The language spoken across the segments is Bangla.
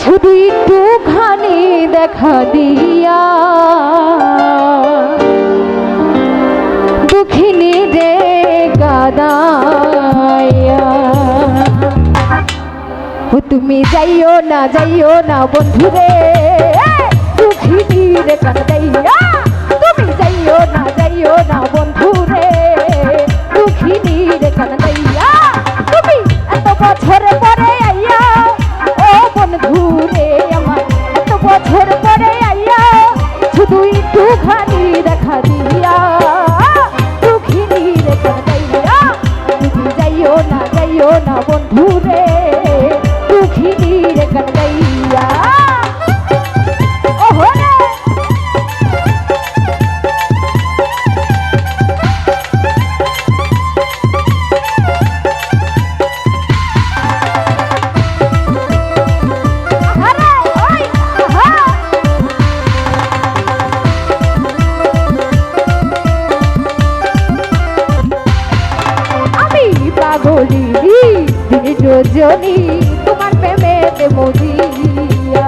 শুধু একটুখানি দেখা দিয়া দুঃখিনী রে গাদাইয়া। ও তুমি যাইও না বন্ধুরে দুঃখিনী রে কাঁদাইয়া। তুমি যাইও না বন্ধুরে দুঃখিনী রে কাঁদাইয়া। তুমি এত বছর পরে আইয়া ও বন্ধুরে আমার, এত বছর পরে আইয়া শুধু একটুখানি দেখা দিয়া দুঃখিনী রে কাঁদাইয়া। তুমি যাইও না বন্ধুরে দুঃখিনী রে কাঁদাইয়া। পাগলিনী দিন রজনী তোমার প্রেমেতে মজিয়া।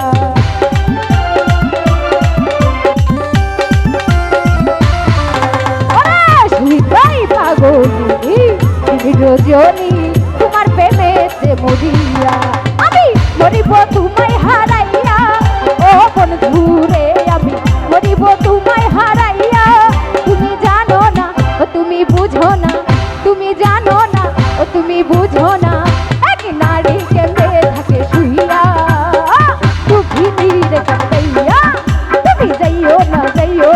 পাগলিনী দিন রজনী তোমার প্রেমেতে মজিয়া। আমি মরিব তোমায় হারাইয়া ও বন্ধুরে, আমি মরিব তোমায় হারাইয়া। তুমি জানো না ও তুমি বুঝো না, তুমি জানো না ও তুমি বুঝো না, এক নারী কেমনে থাকে শুইয়া দুঃখিনী রে কাঁদাইয়া। তুমি যাইও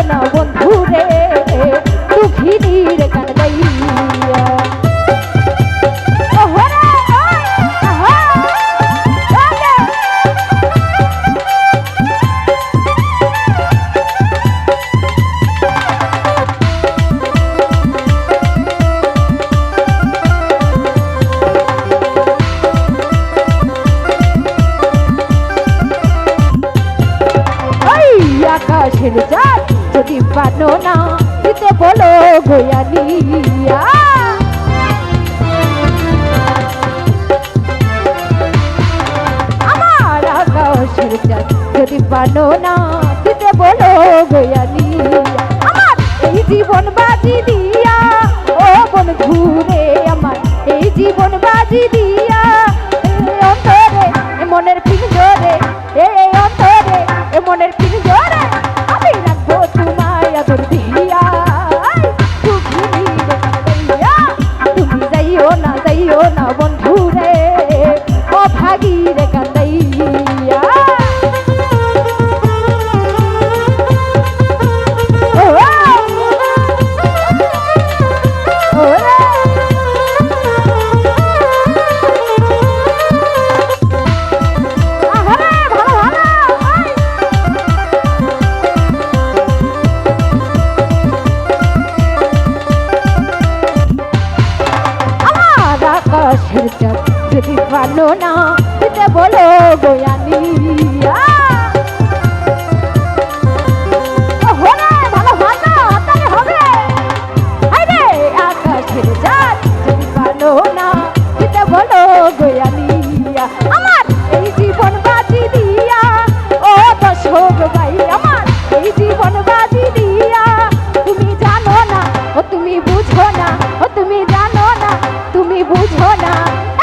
না বন্ধুরে দুঃখিনী রে কাঁদাইয়া। আকাশের চাঁদ যদি পানো না দিতে বলো গোয়ালিয়া। আমার আকাশের চাঁদ যদি পানো না দিতে বলো গোয়ালিয়া। আমার এই জীবন বাজি দিয়া ও বন্ধুরে, আমার এই জীবন বাজি দিয়া অন্তরে মনের পিঞ্জরে, এই অন্তরে মনের পিঞ্জরে আমি রাখবো তোমায় আদর দিয়া দুঃখিনী রে কাঁদাইয়া। তুমি যাইও না বন্ধুরে অভাগী রে কাঁদাইয়া। আকাশের চাঁদ যদি পানো না দিতে বলো গোয়ালিয়া। আকাশের চাঁদ যদি পানো না দিতে বলো গোয়ালিয়া। আমার এই জীবন বাজি দিয়া ও দর্শক ভাই, আমার এই জীবন বাজি দিয়া। তুমি জানো না ও তুমি বুঝো না, ও তুমি জানো না তুমি বুঝো না,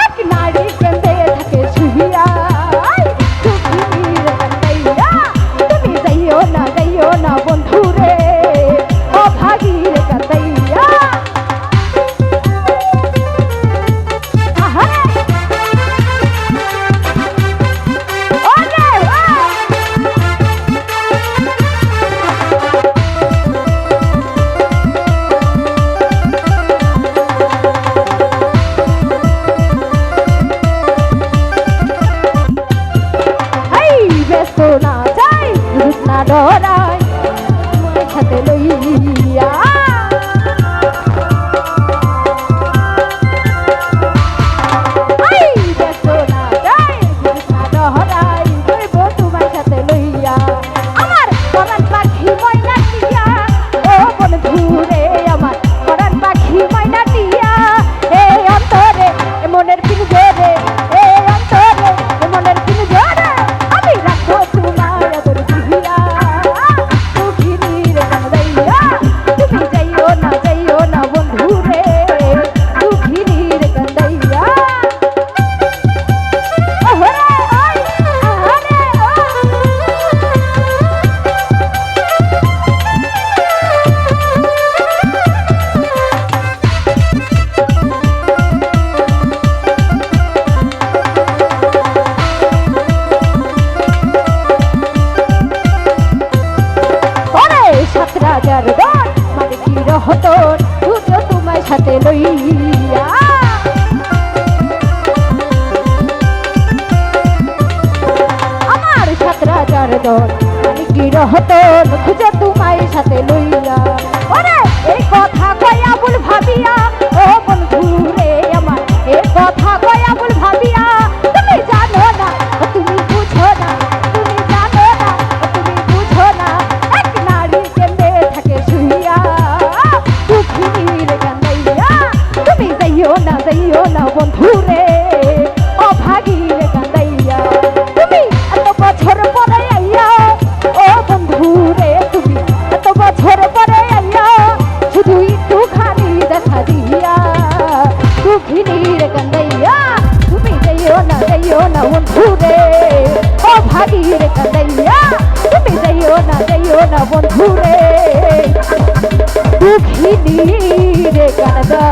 এক নারী কেমনে থাকে শুইয়া দুঃখিনী রে কাঁদাইয়া। তুমি যাইও না বন্ধুরে অভাগী রে কাঁদাইয়া। না যাই না ডরাই তোমার সাথে লইয়া। না যাই না ডরাই তোমার সাথে লইয়া। আমার পরাণ পাখি ময়না টিয়া ও বন্ধুরে, আমার পরাণ পাখি ময়না টিয়া এই অন্তরে মনের পিঞ্জরে, এই অন্তরে মনের পিঞ্জরে আমি ভাঙার দল আমি কি রহতন খুঁজে তোমায় সাথে লইয়া ওরে এই কথা কয়া বল ভাবিয়া ও বন্ধু রে আমার এই কথা কয়া বল ভাবিয়া তুমি জানো না তুমি বুঝো না তুমি জানো না তুমি বুঝো না এক নারী কেমনে থাকে শুইয়া দুঃখিনীর কান্দাইয়া তুমি যাইও না বন্ধু রে অভাগীর কান্দাইয়া তুমি এত বছর পরে আইয়া ও বন্ধু রে তুমি এত বছর পরে আইয়া শুধু একটুখানি দেখা দিয়া দুঃখিনীর কান্দাইয়া তুমি যাইও না বন্ধু রে অভাগীর কান্দাইয়া তুমি যাইও না বন্ধু রে দুঃখিনীর কান্দা